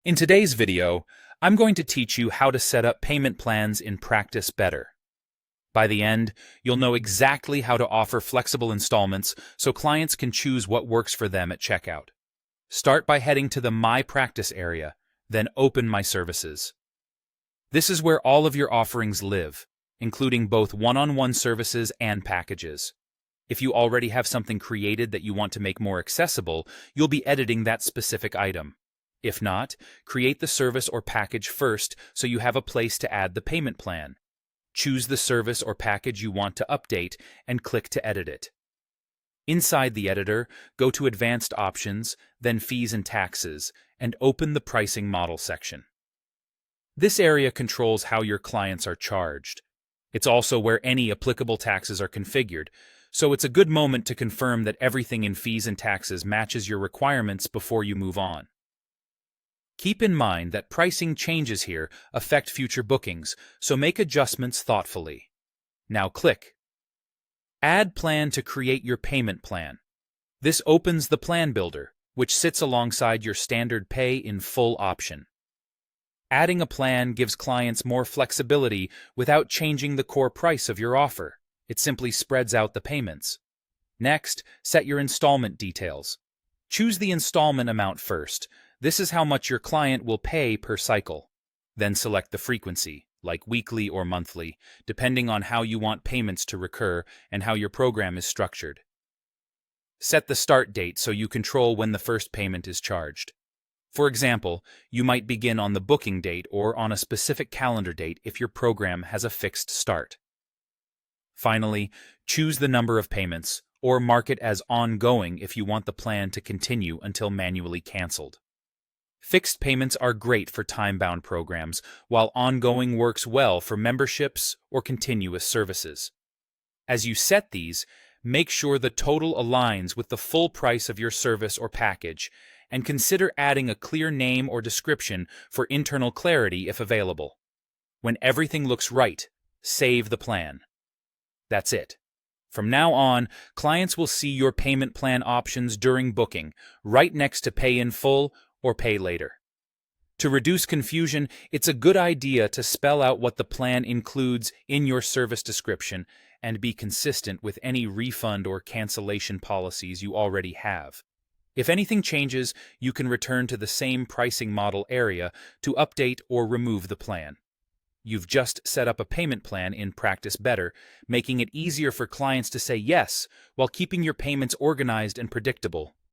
In today's video, I'm going to teach you how to set up payment plans in Practice Better. By the end, you'll know exactly how to offer flexible installments so clients can choose what works for them at checkout. Start by heading to the My Practice area, then open My Services. This is where all of your offerings live, including both one-on-one services and packages. If you already have something created that you want to make more accessible, you'll be editing that specific item. If not, create the service or package first so you have a place to add the payment plan. Choose the service or package you want to update and click to edit it. Inside the editor, go to Advanced Options, then Fees and Taxes, and open the Pricing Model section. This area controls how your clients are charged. It's also where any applicable taxes are configured, so it's a good moment to confirm that everything in Fees and Taxes matches your requirements before you move on. Keep in mind that pricing changes here affect future bookings, so make adjustments thoughtfully. Now click Add Plan to create your payment plan. This opens the Plan Builder, which sits alongside your standard Pay in Full option. Adding a plan gives clients more flexibility without changing the core price of your offer. It simply spreads out the payments. Next, set your installment details. Choose the installment amount first. This is how much your client will pay per cycle. Then select the frequency, like weekly or monthly, depending on how you want payments to recur and how your program is structured. Set the start date so you control when the first payment is charged. For example, you might begin on the booking date or on a specific calendar date if your program has a fixed start. Finally, choose the number of payments, or mark it as ongoing if you want the plan to continue until manually canceled. Fixed payments are great for time-bound programs, while ongoing works well for memberships or continuous services. As you set these, make sure the total aligns with the full price of your service or package, and consider adding a clear name or description for internal clarity if available. When everything looks right, save the plan. That's it. From now on, clients will see your payment plan options during booking, right next to Pay in Full or Pay Later. To reduce confusion, it's a good idea to spell out what the plan includes in your service description and be consistent with any refund or cancellation policies you already have. If anything changes, you can return to the same pricing model area to update or remove the plan. You've just set up a payment plan in Practice Better, making it easier for clients to say yes while keeping your payments organized and predictable.